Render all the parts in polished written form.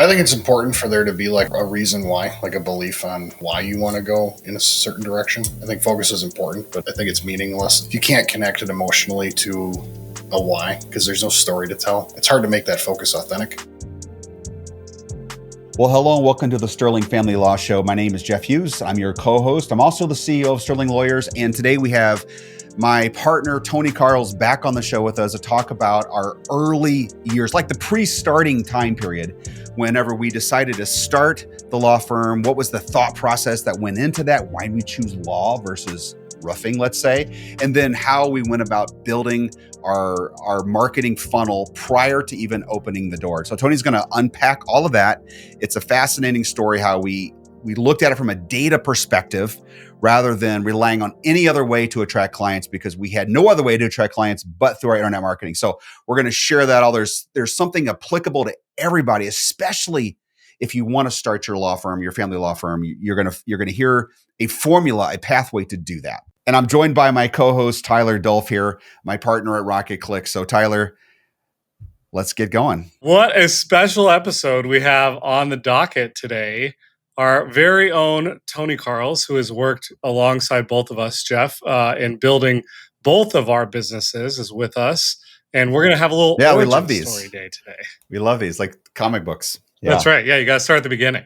I think it's important for there to be like a reason why, like a belief on why you want to go in a certain direction. I think focus is important, but I think it's meaningless if you can't connect it emotionally to a why, because there's no story to tell. It's hard to make that focus authentic. Well, hello and welcome to the Sterling Family Law Show. My name is Jeff Hughes. I'm your co-host. I'm also the CEO of Sterling Lawyers. And today we have my partner, Tony Carls, back on the show with us to talk about our early years, like the pre-starting time period, whenever we decided to start the law firm. What was the thought process that went into that? Why did we choose law versus roofing, let's say? And then how we went about building our marketing funnel prior to even opening the door. So Tony's going to unpack all of that. It's a fascinating story how we looked at it from a data perspective rather than relying on any other way to attract clients, because we had no other way to attract clients but through our internet marketing. So we're going to share that all. There's something applicable to everybody, especially if you want to start your law firm, your family law firm. You're going to hear a formula, a pathway to do that. And I'm joined by my co-host, Tyler Dolph here, my partner at Rocket Click. So Tyler, let's get going. What a special episode we have on the docket today. Our very own Tony Carls, who has worked alongside both of us, Jeff, in building both of our businesses, is with us. And we're going to have a little we love these story day today. We love these, like comic books. Yeah. That's right. Yeah, you got to start at the beginning.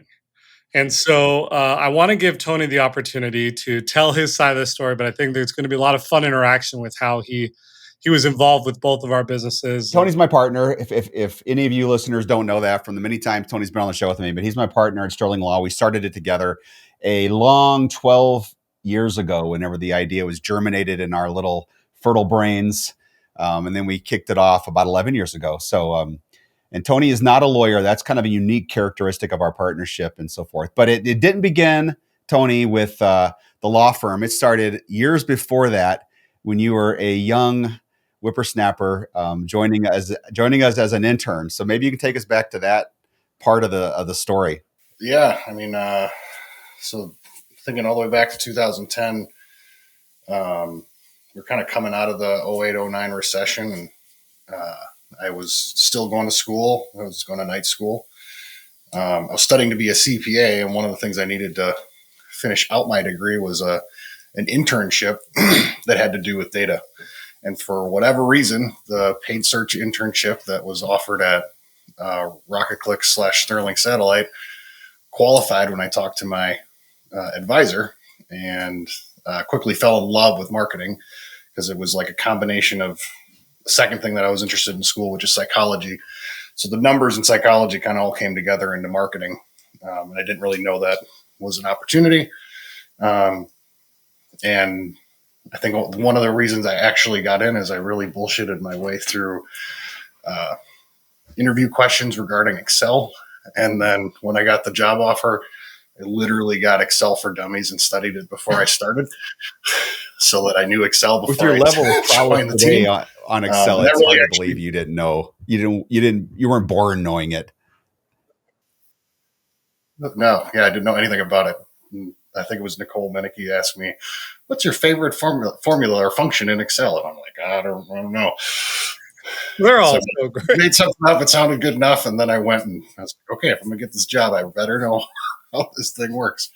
And so I want to give Tony the opportunity to tell his side of the story, but I think there's going to be a lot of fun interaction with how he was involved with both of our businesses. Tony's my partner. If any of you listeners don't know that from the many times Tony's been on the show with me, but he's my partner at Sterling Law. We started it together a long 12 years ago, whenever the idea was germinated in our little fertile brains. And then we kicked it off about 11 years ago. So, and Tony is not a lawyer. That's kind of a unique characteristic of our partnership and so forth. But it didn't begin, Tony, with the law firm. It started years before that, when you were a young whippersnapper, joining us as an intern. So maybe you can take us back to that part of the story. Yeah, I mean, so thinking all the way back to 2010, we're kind of coming out of the 08-09 recession, and I was still going to school. I was going to night school. I was studying to be a CPA, and one of the things I needed to finish out my degree was an internship that had to do with data. And for whatever reason, the paid search internship that was offered at Rocket Click / Sterling Satellite qualified when I talked to my advisor, and quickly fell in love with marketing, because it was like a combination of the second thing that I was interested in school, which is psychology. So the numbers in psychology kind of all came together into marketing. And I didn't really know that was an opportunity. And I think one of the reasons I actually got in is I really bullshitted my way through interview questions regarding Excel. And then when I got the job offer, I literally got Excel for Dummies and studied it before I started, so that I knew Excel before. With your level of joined the team on Excel, it's hard to believe you didn't know. You weren't born knowing it. No, yeah, I didn't know anything about it. I think it was Nicole Menicky asked me, "What's your favorite formula or function in Excel?" And I'm like, I don't know. They're all so great. Made something up. It sounded good enough, and then I went and I was like, okay, if I'm gonna get this job, I better know how this thing works.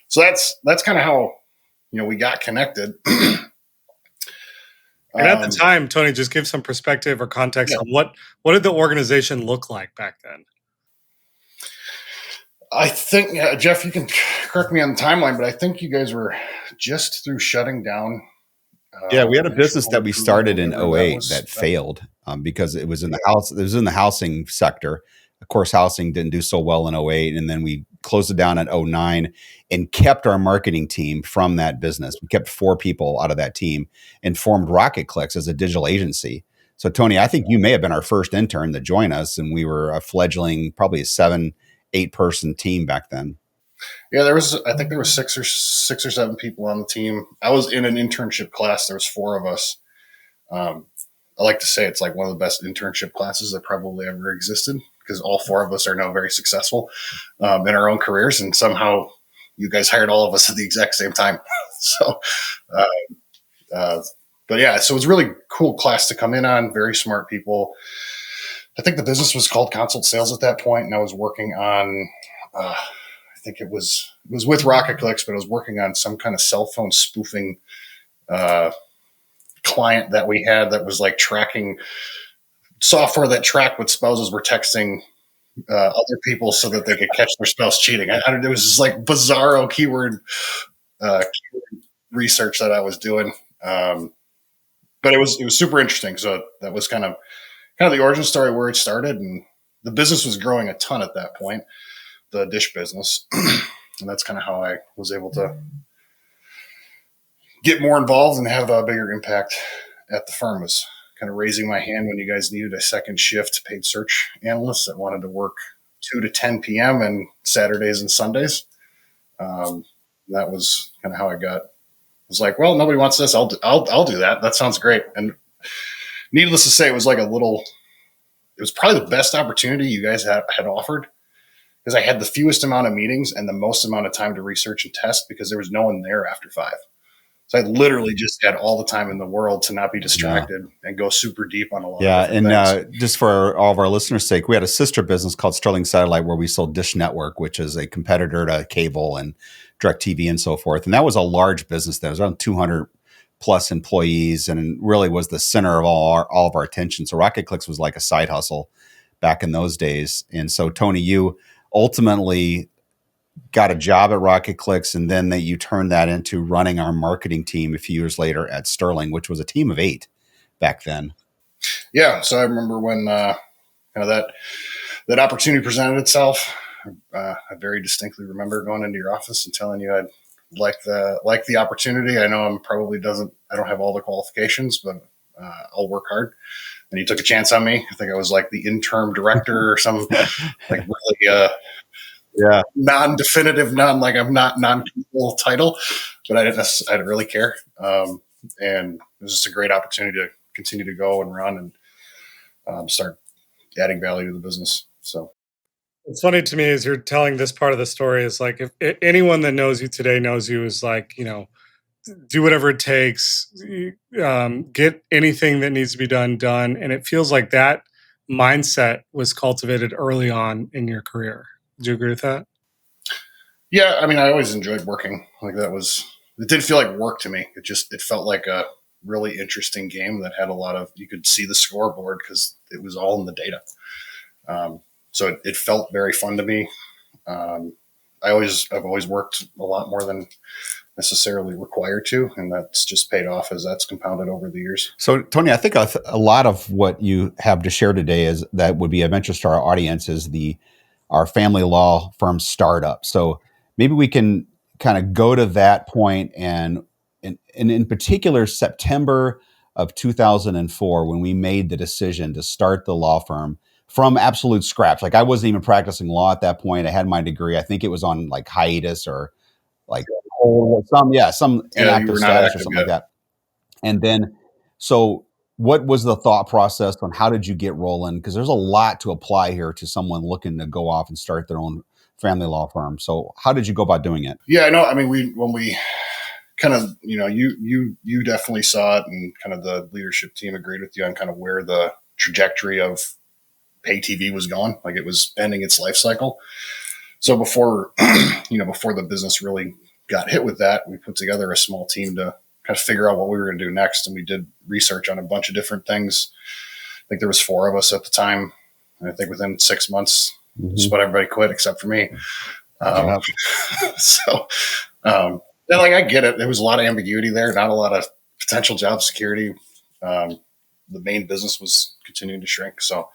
So that's kind of how we got connected. And at the time, Tony, just give some perspective or context on what did the organization look like back then? I think, Jeff, you can correct me on the timeline, but I think you guys were just through shutting down. Yeah, we had a business that we started in 08 that failed because it was in the house. It was in the housing sector. Of course, housing didn't do so well in 08, and then we closed it down at 09 and kept our marketing team from that business. We kept 4 people out of that team and formed Rocket Clicks as a digital agency. So, Tony, I think you may have been our first intern to join us, and we were a fledgling, probably a 7-8 person team back then. Yeah, I think there was 6 or 7 people on the team. I was in an internship class. There was 4 of us. I like to say it's like one of the best internship classes that probably ever existed, because all 4 of us are now very successful in our own careers, and somehow you guys hired all of us at the exact same time. So, but yeah, so it was a really cool class to come in on. Very smart people. I think the business was called Consult Sales at that point, and I was working on, I think it was with Rocket Clicks, but I was working on some kind of cell phone spoofing client that we had that was like tracking software that tracked what spouses were texting other people so that they could catch their spouse cheating. It was just like bizarro keyword research that I was doing, but it was super interesting. So that was kind of the origin story where it started, and the business was growing a ton at that point, the dish business, and that's kind of how I was able to get more involved and have a bigger impact at the firm. Was kind of raising my hand when you guys needed a second shift paid search analyst that wanted to work 2 to 10 p.m. and Saturdays and Sundays. That was kind of how I was like, well, nobody wants this. I'll do that. That sounds great. And needless to say, it was probably the best opportunity you guys had offered, because I had the fewest amount of meetings and the most amount of time to research and test, because there was no one there after 5. So I literally just had all the time in the world to not be distracted and go super deep on a lot of different things. Just for all of our listeners' sake, we had a sister business called Sterling Satellite where we sold Dish Network, which is a competitor to cable and DirecTV and so forth. And that was a large business. There was around 200 plus employees and really was the center of all of our attention. So Rocket Clicks was like a side hustle back in those days. And so, Tony, you ultimately got a job at Rocket Clicks, and then you turned that into running our marketing team a few years later at Sterling, which was a team of 8 back then. Yeah. So I remember when kind of that opportunity presented itself. I very distinctly remember going into your office and telling you I'd like the opportunity. I know I don't have all the qualifications, but I'll work hard. And you took a chance on me. I think I was like the interim director or some like really non-definitive, non-people title, but I didn't really care. And it was just a great opportunity to continue to go and run and start adding value to the business. So it's funny to me as you're telling this part of the story is like, if anyone that knows you today knows you as like, do whatever it takes, get anything that needs to be done. And it feels like that mindset was cultivated early on in your career. Do you agree with that? Yeah, I mean, I always enjoyed working. Like it didn't feel like work to me. It felt like a really interesting game that had you could see the scoreboard because it was all in the data. So it felt very fun to me. I've always worked a lot more than necessarily required to, and that's just paid off as that's compounded over the years. So, Tony, I think a lot of what you have to share today is that would be of interest to our audience is our family law firm startup. So maybe we can kind of go to that point and in particular, September of 2004, when we made the decision to start the law firm from absolute scratch. Like I wasn't even practicing law at that point. I had my degree. I think it was on like hiatus or like some inactive status or something like that. And then, so what was the thought process on how did you get rolling? Because there's a lot to apply here to someone looking to go off and start their own family law firm. So how did you go about doing it? Yeah, I know. I mean, when we kind of, you definitely saw it, and kind of the leadership team agreed with you on kind of where the trajectory of pay TV was going. Like it was ending its life cycle. So before the business really got hit with that, we put together a small team to kind of figure out what we were going to do next. And we did research on a bunch of different things. I think there was 4 of us at the time. And I think within 6 months, just about everybody quit except for me. I get it. There was a lot of ambiguity there, not a lot of potential job security. The main business was continuing to shrink. So,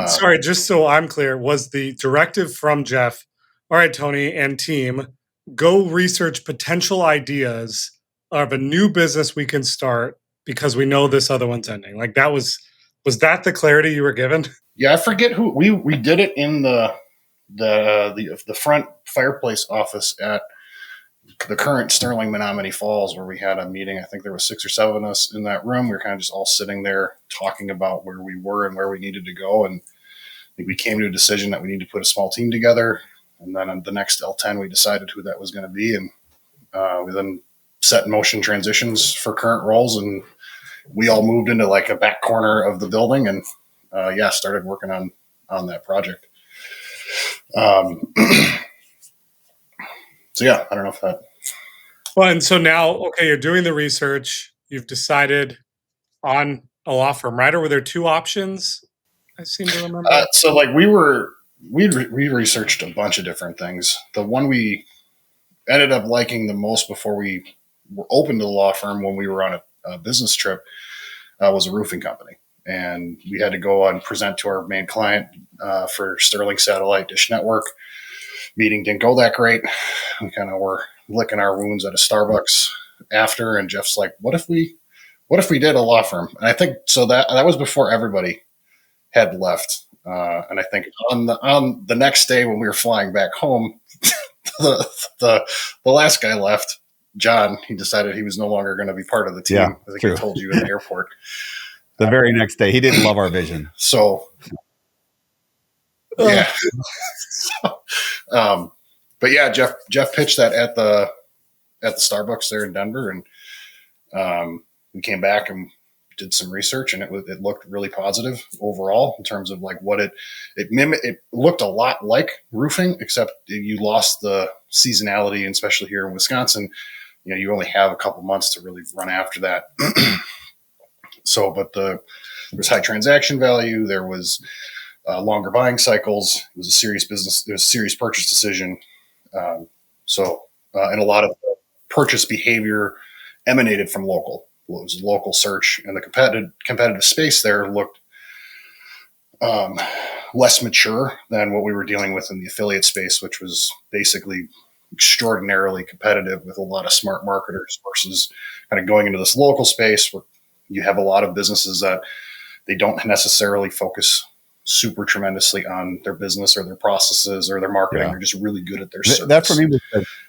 sorry, just so I'm clear, was the directive from Jeff, all right, Tony and team, go research potential ideas of a new business we can start because we know this other one's ending? Like was that the clarity you were given? Yeah, I forget who we did it in the front fireplace office at the current Sterling Menominee Falls, where we had a meeting. I think there was 6 or 7 of us in that room. We were kind of just all sitting there talking about where we were and where we needed to go. And I think we came to a decision that we need to put a small team together. And then on the next L10, we decided who that was going to be. And we then set in motion transitions for current roles. And we all moved into like a back corner of the building and started working on that project. So yeah, I don't know if that. Well, and so now, okay, you're doing the research. You've decided on a law firm, right? Or were there two options? I seem to remember. So like we researched a bunch of different things. The one we ended up liking the most before we were open to the law firm when we were on a business trip was a roofing company. And we had to go and present to our main client for Sterling Satellite Dish Network. Meeting didn't go that great. We kind of were licking our wounds at a Starbucks after, and Jeff's like, what if we did a law firm? And I think so that was before everybody had left. And I think on the next day when we were flying back home, the last guy left, John. He decided he was no longer going to be part of the team. Yeah, I think true. I told you in the airport. The very next day, he didn't love our vision. So, yeah. But yeah, Jeff pitched that at the Starbucks there in Denver, and we came back and did some research, and it looked really positive overall in terms of like what it looked a lot like roofing, except you lost the seasonality, and especially here in Wisconsin, you only have a couple months to really run after that. So, but there was high transaction value. There was longer buying cycles. It was a serious business. It was a serious purchase decision. And a lot of the purchase behavior emanated from local. It was a local search, and the competitive space there looked less mature than what we were dealing with in the affiliate space, which was basically extraordinarily competitive with a lot of smart marketers versus kind of going into this local space where you have a lot of businesses that they don't necessarily focus super tremendously on their business or their processes or their marketing. Yeah. They're just really good at their service. That for me,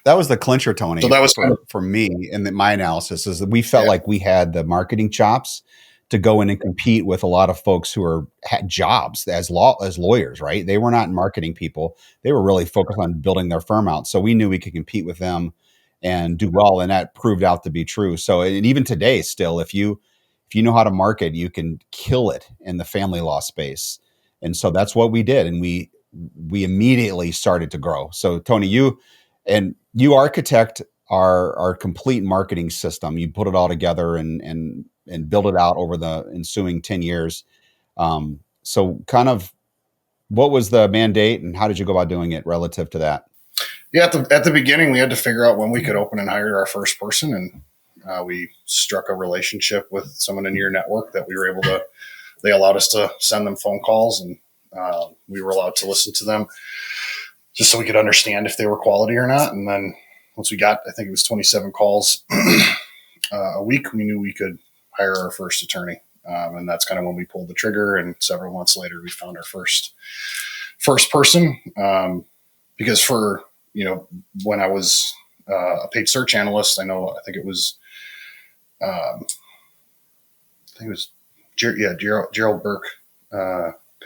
that was the clincher, Tony. So that was for me, and my analysis is that we felt like we had the marketing chops to go in and compete with a lot of folks who had jobs as lawyers, right? They were not marketing people. They were really focused on building their firm out. So we knew we could compete with them and do well, and that proved out to be true. So, and even today, still, if you know how to market, you can kill it in the family law space. And so that's what we did, and we immediately started to grow. So Tony, you architect our complete marketing system. You put it all together and build it out over the ensuing 10 years. So kind of what was the mandate, and how did you go about doing it relative to that? Yeah, at the beginning, we had to figure out when we could open and hire our first person, and we struck a relationship with someone in your network that we were able to. They allowed us to send them phone calls, and we were allowed to listen to them just so we could understand if they were quality or not. And then once we got, I think it was 27 calls a week, we knew we could hire our first attorney. And that's kind of when we pulled the trigger. And several months later, we found our first person. Because for, when I was a paid search analyst, I think it was Gerald Burke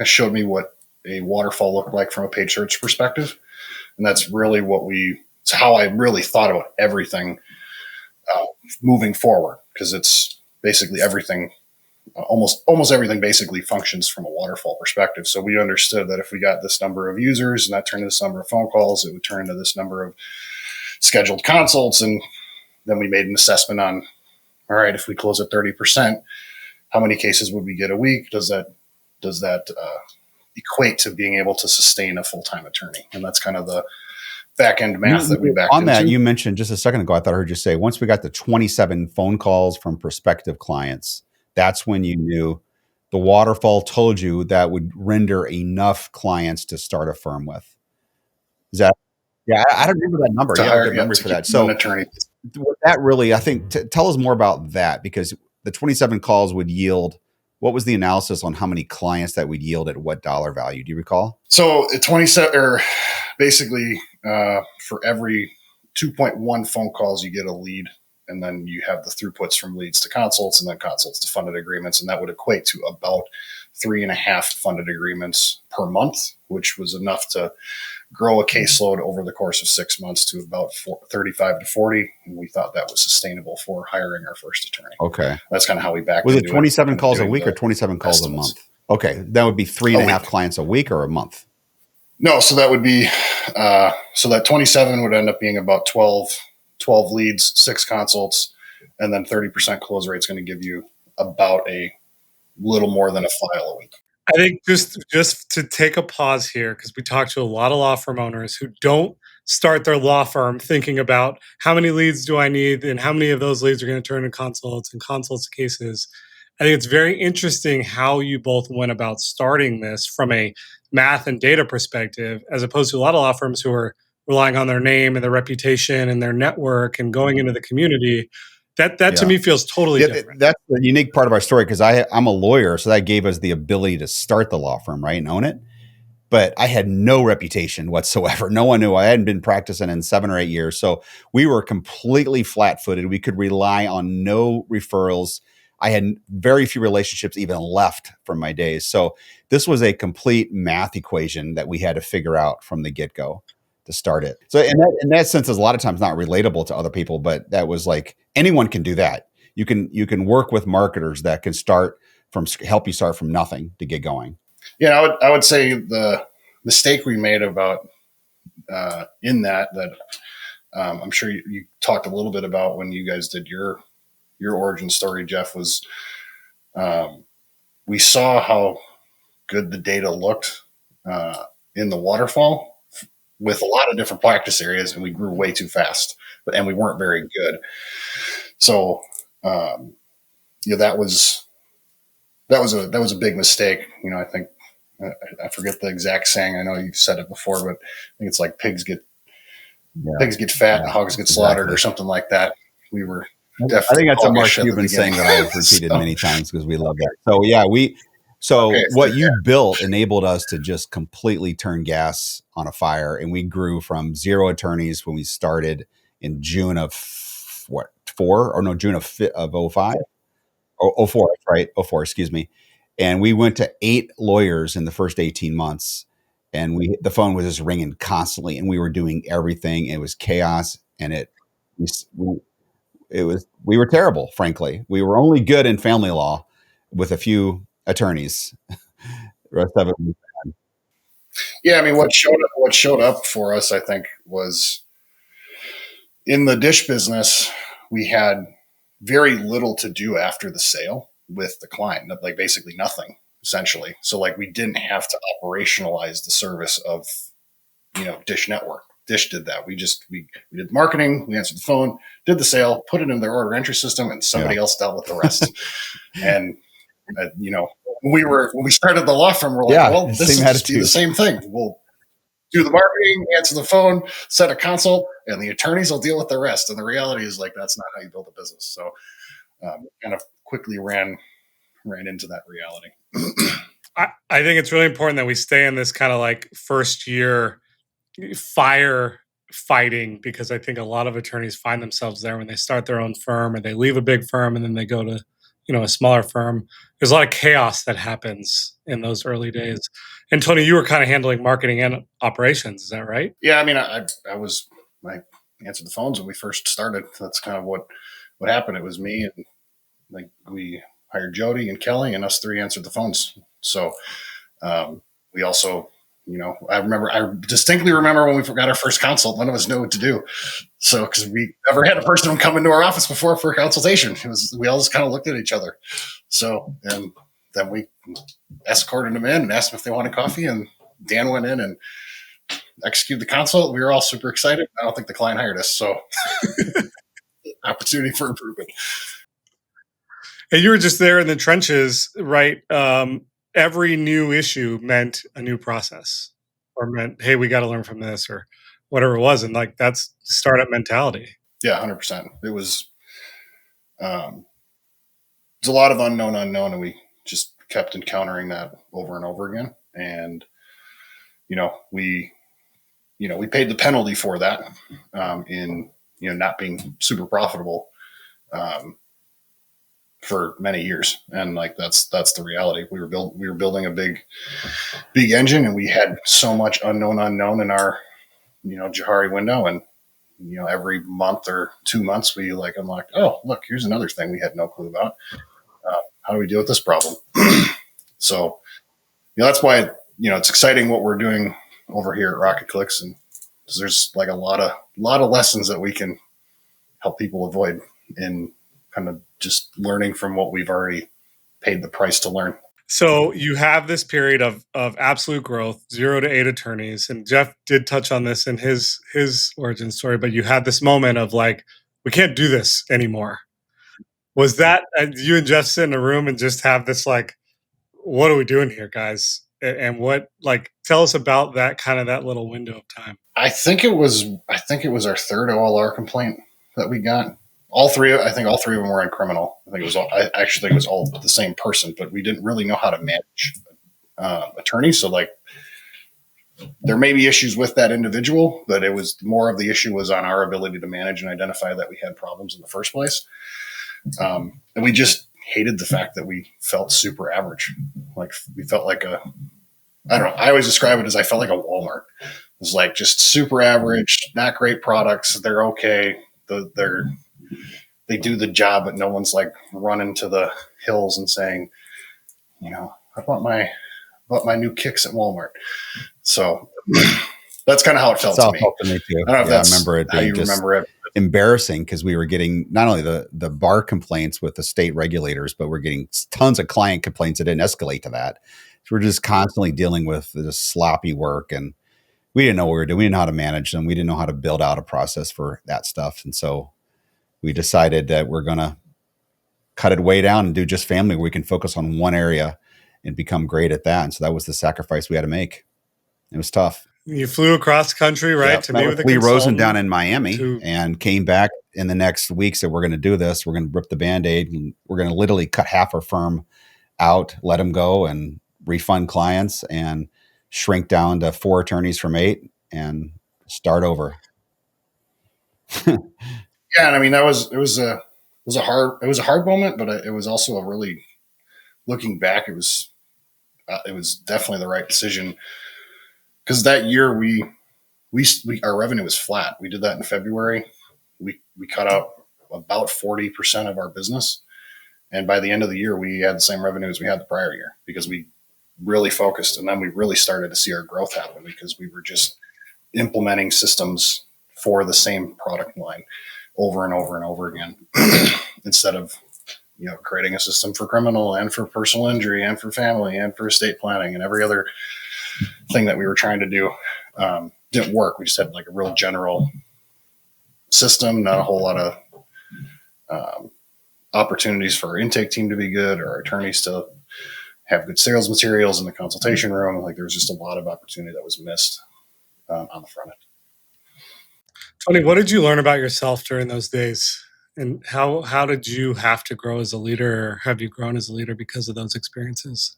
showed me what a waterfall looked like from a paid search perspective. And that's really it's how I really thought about everything moving forward, because it's basically everything, almost everything basically functions from a waterfall perspective. So we understood that if we got this number of users and that turned into this number of phone calls, it would turn into this number of scheduled consults. And then we made an assessment on, all right, if we close at 30%, how many cases would we get a week? Does that equate to being able to sustain a full-time attorney? And that's kind of the back-end math that we backed on that into. You mentioned just a second ago, I thought I heard you say, once we got the 27 phone calls from prospective clients, that's when you knew the waterfall told you that would render enough clients to start a firm with. Is that? Yeah, I don't remember that number. Yeah, good memory for that. So an attorney. That really, I think, tell us more about that, because the 27 calls would yield, what was the analysis on how many clients that would yield at what dollar value? Do you recall? So 27, or basically for every 2.1 phone calls, you get a lead, and then you have the throughputs from leads to consults, and then consults to funded agreements, and that would equate to about 3.5 funded agreements per month, which was enough to grow a caseload over the course of 6 months to about 35 to 40. And we thought that was sustainable for hiring our first attorney. Okay. That's kind of how we backed into it. Was it 27 calls a week or 27 calls a month? Okay, that would be three and a a half week. clients a week or a month. No, so that would be so that 27 would end up being about 12 leads, 6 consults, and then 30% close rate is going to give you about a little more than a file a week. I think just to take a pause here, because we talk to a lot of law firm owners who don't start their law firm thinking about how many leads do I need and how many of those leads are going to turn into consults and consults cases. I think it's very interesting how you both went about starting this from a math and data perspective, as opposed to a lot of law firms who are relying on their name and their reputation and their network and going into the community. That to me feels totally different. That's the unique part of our story, because I'm a lawyer, so that gave us the ability to start the law firm, right, and own it. But I had no reputation whatsoever. No one knew. I hadn't been practicing in 7 or 8 years, so we were completely flat-footed. We could rely on no referrals. I had very few relationships even left from my days. So this was a complete math equation that we had to figure out from the get-go to start it. So in that sense, is a lot of times not relatable to other people, but that was like anyone can do that. You can work with marketers that can help you start from nothing to get going. Yeah, I would say the mistake we made about in that I'm sure you talked a little bit about when you guys did your origin story, Jeff, was we saw how good the data looked in the waterfall with a lot of different practice areas, and we grew way too fast, and we weren't very good. So that was a big mistake. I think I forget the exact saying. I know you've said it before, but I think it's like pigs get fat and hogs get slaughtered, or something like that. We were definitely. I think that's a Mark Cuban saying that I've repeated many times because we love that. So yeah, what you built enabled us to just completely turn gas on a fire, and we grew from 0 attorneys when we started in June of June of 05 or 04, right? 04, excuse me. And we went to 8 lawyers in the first 18 months, and the phone was just ringing constantly, and we were doing everything. It was chaos, and we were terrible, frankly. We were only good in family law with a few attorneys. The rest of it was bad. Yeah, I mean, what showed up for us, I think, was in the dish business, we had very little to do after the sale with the client, like basically nothing, essentially. So like we didn't have to operationalize the service of Dish Network. Dish did that. We did marketing, we answered the phone, did the sale, put it in their order entry system, and somebody else dealt with the rest. And when we started the law firm, we're like, well, this is just the same thing. We'll do the marketing, answer the phone, set a consult, and the attorneys will deal with the rest. And the reality is, like, that's not how you build a business. So kind of quickly ran into that reality. I think it's really important that we stay in this kind of like first year fire fighting, because I think a lot of attorneys find themselves there when they start their own firm, or they leave a big firm and then they go to a smaller firm. There's a lot of chaos that happens in those early days. And Tony, you were kind of handling marketing and operations, is that right? Yeah, I mean, I answered the phones when we first started. That's kind of what happened. It was me, and like we hired Jody and Kelly, and us 3 answered the phones. So we also, I distinctly remember when we got our first consult, none of us knew what to do. So, because we never had a person come into our office before for a consultation, we all just kind of looked at each other. So, and then we escorted them in and asked them if they wanted coffee, and Dan went in and executed the consult. We were all super excited. I don't think the client hired us, so opportunity for improvement. And you were just there in the trenches, right? Every new issue meant a new process, or meant, hey, we got to learn from this, or whatever it was. And like, that's startup mentality. Yeah, 100%. It was, there's a lot of unknown, and we just kept encountering that over and over again. And, we paid the penalty for that in, not being super profitable for many years. And like, that's the reality. We were building a big engine, and we had so much unknown in our, Johari window. And, every month or 2 months we unlocked, oh, look, here's another thing we had no clue about. How do we deal with this problem? So that's why, it's exciting what we're doing over here at Rocket Clicks. And there's like a lot of lessons that we can help people avoid in kind of just learning from what we've already paid the price to learn. So you have this period of absolute growth, 0 to 8 attorneys, and Jeff did touch on this in his origin story. But you had this moment of like, we can't do this anymore. Was that you and Jeff sit in a room and just have this like, what are we doing here, guys? And what, like, tell us about that kind of that little window of time. I think it was our third OLR complaint that we got. I think all three of them were in criminal. I actually think it was all the same person, but we didn't really know how to manage attorneys. So like, there may be issues with that individual, but it was more of the issue was on our ability to manage and identify that we had problems in the first place. And we just hated the fact that we felt super average. Like we felt like I don't know. I always describe it as I felt like a Walmart. It was like just super average, not great products. They're okay. They do the job, but no one's like running to the hills and saying, I bought my new kicks at Walmart. So that's kind of how it felt to me. To me too. I don't know if that's I remember it being remember it. Embarrassing because we were getting not only the bar complaints with the state regulators, but we're getting tons of client complaints that didn't escalate to that. So we're just constantly dealing with this sloppy work, and we didn't know what we were doing. We didn't know how to manage them. We didn't know how to build out a process for that stuff. And so we decided that we're going to cut it way down and do just family where we can focus on one area and become great at that. And so that was the sacrifice we had to make. It was tough. You flew across the country, right? Yeah, to meet with Lee Rosen down in Miami and came back in the next week. Said, we're going to do this. We're going to rip the Band-Aid and we're going to literally cut half our firm out, let them go and refund clients and shrink down to 4 attorneys from 8 and start over. Yeah. And I mean, it was a hard moment, but it was also a really, looking back, it was definitely the right decision. Because that year we our revenue was flat. We did that in February. We cut out about 40% of our business, and by the end of the year, we had the same revenue as we had the prior year because we really focused, and then we really started to see our growth happen because we were just implementing systems for the same product line over and over and over again instead of creating a system for criminal and for personal injury and for family and for estate planning and every other thing that we were trying to do. Didn't work. We just had like a real general system, not a whole lot of opportunities for our intake team to be good or our attorneys to have good sales materials in the consultation room. Like there was just a lot of opportunity that was missed on the front end. Tony, what did you learn about yourself during those days? And how did you have to grow as a leader, or have you grown as a leader because of those experiences?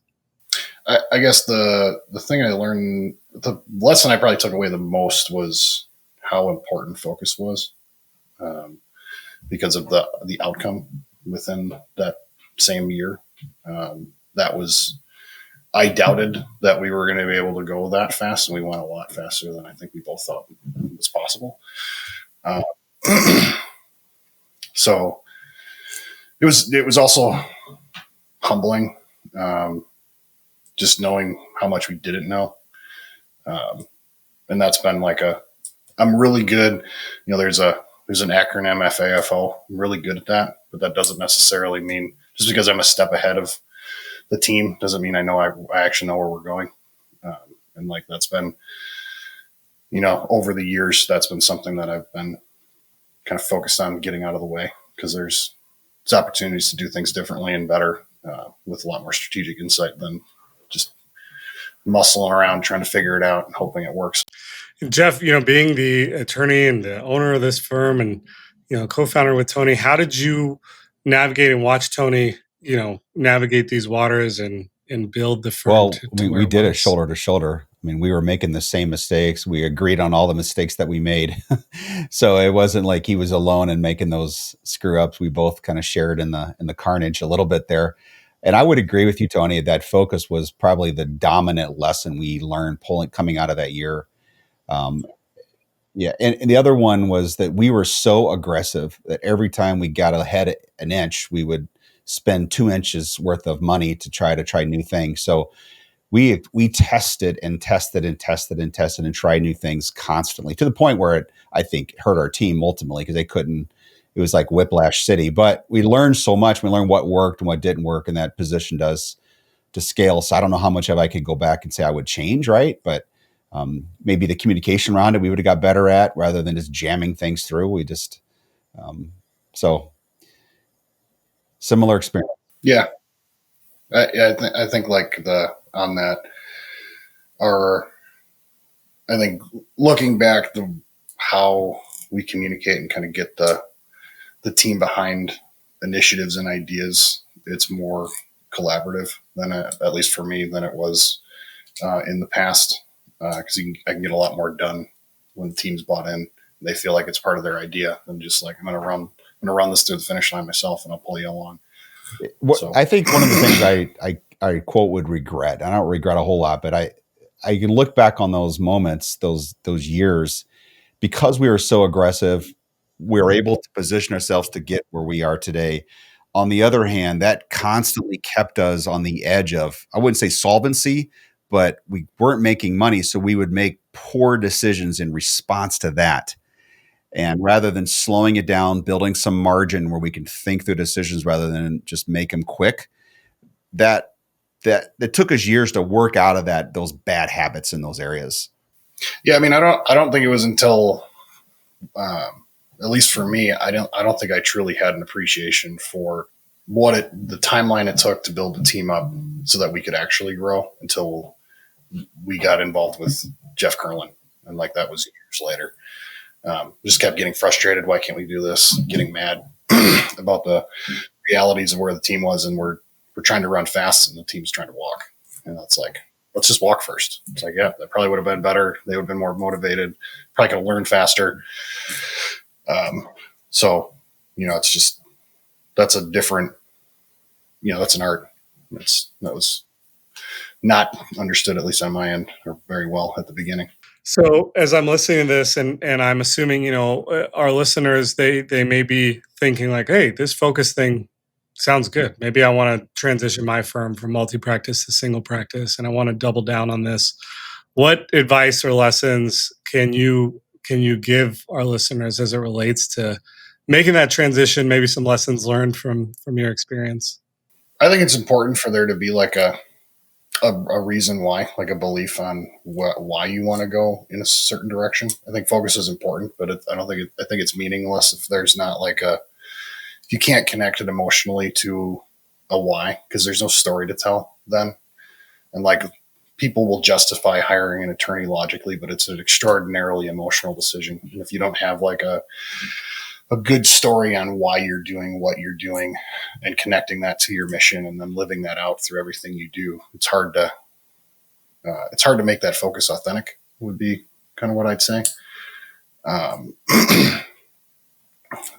I guess the thing I learned, the lesson I probably took away the most was how important focus was, because of the outcome within that same year. I doubted that we were going to be able to go that fast, and we went a lot faster than I think we both thought was possible. So it was also humbling, just knowing how much we didn't know. And that's been like I'm really good. There's an acronym FAFO. I'm really good at that, but that doesn't necessarily mean just because I'm a step ahead of the team doesn't mean I actually know where we're going. And like, that's been, over the years, that's been something that I've been kind of focused on getting out of the way, because there's opportunities to do things differently and better, with a lot more strategic insight than just muscling around trying to figure it out and hoping it works. Jeff, being the attorney and the owner of this firm and, co-founder with Tony, how did you navigate and watch Tony, navigate these waters and build the firm? Well, we did it shoulder to shoulder. I mean, we were making the same mistakes. We agreed on all the mistakes that we made. So it wasn't like he was alone and making those screw ups. We both kind of shared in the carnage a little bit there. And I would agree with you, Tony, that focus was probably the dominant lesson we learned coming out of that year. Yeah. And the other one was that we were so aggressive that every time we got ahead an inch, we would spend 2 inches worth of money to try new things. So we tested and tested and tested and tested and tried new things constantly, to the point where it, I think, hurt our team ultimately, because they couldn't. It was like whiplash city. But we learned so much. We learned what worked and what didn't work, and that positioned us to scale. So I don't know how much of I could go back and say I would change, right? But maybe the communication around it we would have got better at, rather than just jamming things through. We just so similar experience. Yeah, I think like the on that, our I think looking back, the how we communicate and kind of get the team behind initiatives and ideas, it's more collaborative than at least for me than it was in the past, because I can get a lot more done when the team's bought in. They feel like it's part of their idea, and just like I'm gonna run this to the finish line myself, and I'll pull you along. What So I think one of the things I quote would regret. I don't regret a whole lot, but I can look back on those moments, those years, because we were so aggressive. We were able to position ourselves to get where we are today. On the other hand, that constantly kept us on the edge of, I wouldn't say solvency, but we weren't making money, so we would make poor decisions in response to that. And rather than slowing it down, building some margin where we can think through decisions rather than just make them quick, that that took us years to work out of those bad habits in those areas. yeah, I mean, I don't think it was until at least for me, I don't think I truly had an appreciation for the timeline it took to build the team up so that we could actually grow until we got involved with Jeff Curlin, and like that was years later. Just kept getting frustrated. Why can't we do this? Getting mad about the realities of where the team was, and we're trying to run fast, and the team's trying to walk. And that's like, let's just walk first. It's like, yeah, that probably would have been better. They would have been more motivated. Probably could have learned faster. So, it's just that's a different, that's an art. That was not understood, at least on my end, or very well at the beginning. So as I'm listening to this, and I'm assuming, our listeners, they may be thinking like, hey, this focus thing sounds good. Maybe I want to transition my firm from multi-practice to single practice, and I want to double down on this. What advice or lessons can you give our listeners as it relates to making that transition? Maybe some lessons learned from your experience. I think it's important for there to be like a reason why, like a belief on why you want to go in a certain direction. I think focus is important, but I think it's meaningless if there's not like if you can't connect it emotionally to a why, because there's no story to tell then. And like people will justify hiring an attorney logically, but it's an extraordinarily emotional decision. And if you don't have like a good story on why you're doing what you're doing and connecting that to your mission and then living that out through everything you do, it's hard to make that focus authentic, would be kind of what I'd say.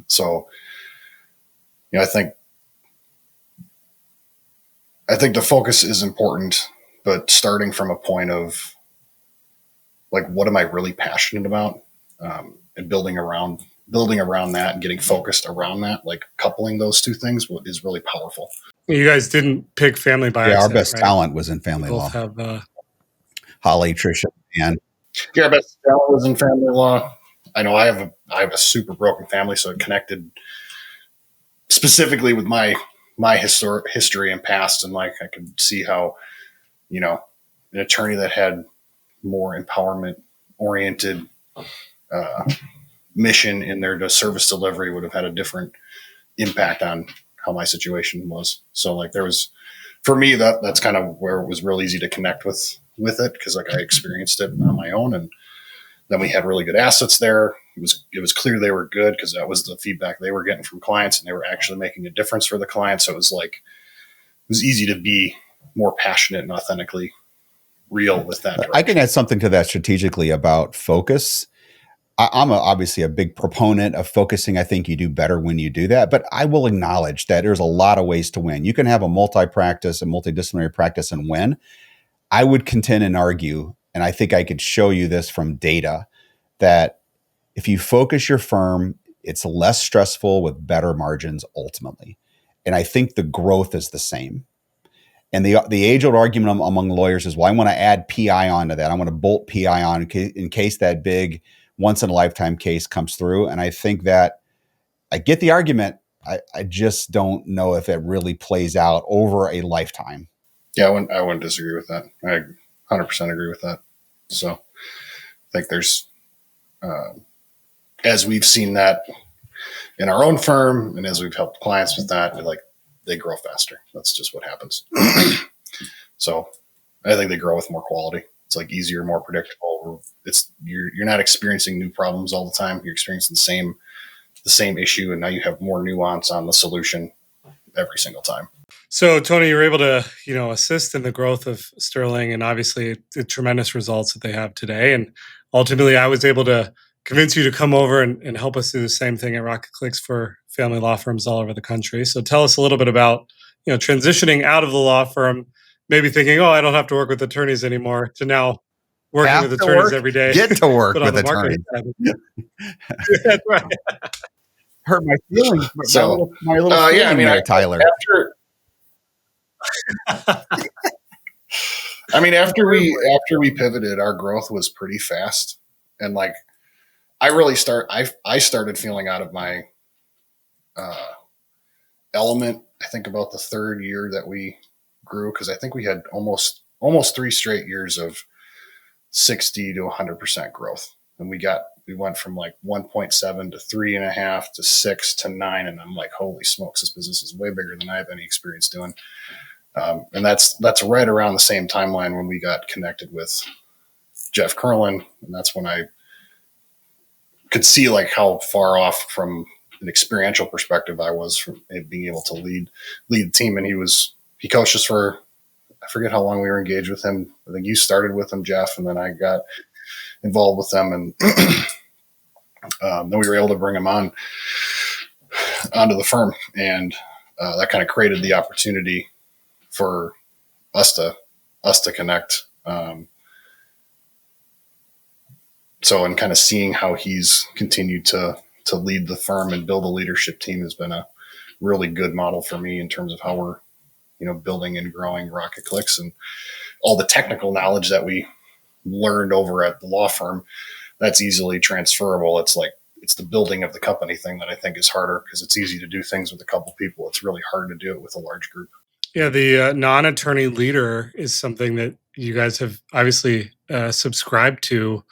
So, I think the focus is important, but starting from a point of like, what am I really passionate about? And building around that and getting focused around that, like coupling those two things is really powerful. You guys didn't pick family by Yeah, our accident, best right? talent was in family You law. both have Holly, Tricia, and Yeah, our best talent was in family law. I know I have a super broken family, so it connected specifically with my history and past, and like I could see how an attorney that had more empowerment oriented mission in their service delivery would have had a different impact on how my situation was. So like there was, for me, that's kind of where it was real easy to connect with it, because like I experienced it on my own, and then we had really good assets there. It was clear they were good because that was the feedback they were getting from clients, and they were actually making a difference for the clients. So it was easy to be more passionate and authentically real with that direction. I can add something to that strategically about focus. I'm obviously a big proponent of focusing. I think you do better when you do that, but I will acknowledge that there's a lot of ways to win. You can have a multi-practice, a multidisciplinary practice and win. I would contend and argue, and I think I could show you this from data, that if you focus your firm, it's less stressful with better margins ultimately. And I think the growth is the same. And the age old argument among lawyers is, well, I want to add PI onto that. I want to bolt PI on in case that big once in a lifetime case comes through. And I think that I get the argument. I just don't know if it really plays out over a lifetime. Yeah, I wouldn't disagree with that. I 100% agree with that. So I think there's, as we've seen that in our own firm, and as we've helped clients with that, like they grow faster. That's just what happens. So I think they grow with more quality. It's like easier, more predictable. You're not experiencing new problems all the time. You're experiencing the same issue, and now you have more nuance on the solution every single time. So, Tony, you were able to, assist in the growth of Sterling, and obviously the tremendous results that they have today. And ultimately, I was able to convince you to come over and help us do the same thing at Rocket Clicks for family law firms all over the country. So, tell us a little bit about, transitioning out of the law firm, maybe thinking, oh, I don't have to work with attorneys anymore, to now working with attorneys every day. Get to work with attorneys. That's right. Hurt my feelings. So, my little feeling yeah, I mean, there, Tyler. After we pivoted, our growth was pretty fast, and like I started feeling out of my element. I think about the third year that we grew, because I think we had almost 3 straight years of 60 to 100% growth, and we went from like 1.7 to 3.5 to 6 to 9, and I'm like, holy smokes, this business is way bigger than I have any experience doing. And that's right around the same timeline when we got connected with Jeff Curlin, and that's when I could see like how far off from an experiential perspective I was from being able to lead the team. And he coached us for, I forget how long we were engaged with him. I think you started with him, Jeff, and then I got involved with them, and then we were able to bring him onto the firm, and that kind of created the opportunity for us to connect. So, and kind of seeing how he's continued to lead the firm and build a leadership team has been a really good model for me in terms of how we're, building and growing Rocket Clicks, and all the technical knowledge that we learned over at the law firm, that's easily transferable. It's the building of the company thing that I think is harder, because it's easy to do things with a couple people. It's really hard to do it with a large group. Yeah, the non-attorney leader is something that you guys have obviously subscribed to,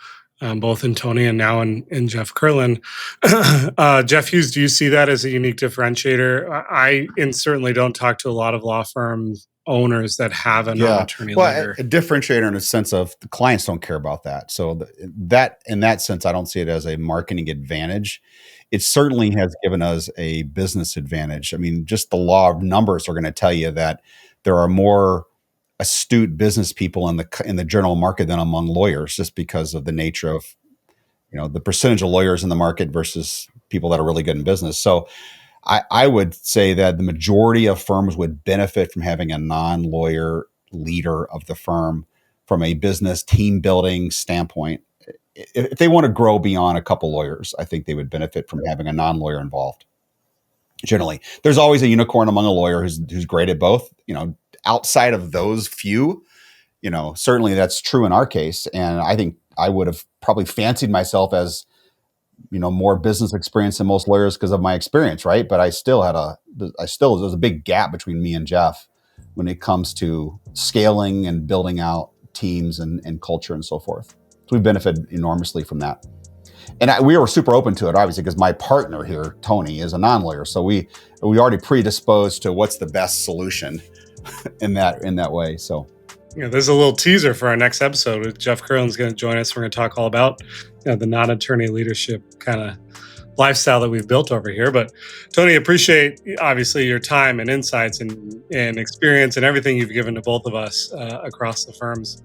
both in Tony and now in Jeff Curlin. Jeff Hughes, do you see that as a unique differentiator? I certainly don't talk to a lot of law firm owners that have a non-attorney leader. A differentiator in the sense of the clients don't care about that. So that in that sense, I don't see it as a marketing advantage. It certainly has given us a business advantage. I mean, just the law of numbers are going to tell you that there are more astute business people in the general market than among lawyers, just because of the nature of, the percentage of lawyers in the market versus people that are really good in business. So I would say that the majority of firms would benefit from having a non-lawyer leader of the firm from a business team building standpoint. If they want to grow beyond a couple lawyers, I think they would benefit from having a non-lawyer involved. Generally, there's always a unicorn among a lawyer who's great at both. Outside of those few, certainly that's true in our case. And I think I would have probably fancied myself as, more business experience than most lawyers because of my experience, right? But there's a big gap between me and Jeff when it comes to scaling and building out teams and culture and so forth. So we benefit enormously from that. And we were super open to it, obviously, because my partner here, Tony, is a non-lawyer. So we already predisposed to what's the best solution in that way. So, there's a little teaser for our next episode. Jeff Curlin's going to join us. We're going to talk all about the non-attorney leadership kind of lifestyle that we've built over here. But Tony, appreciate obviously your time and insights and experience and everything you've given to both of us across the firms.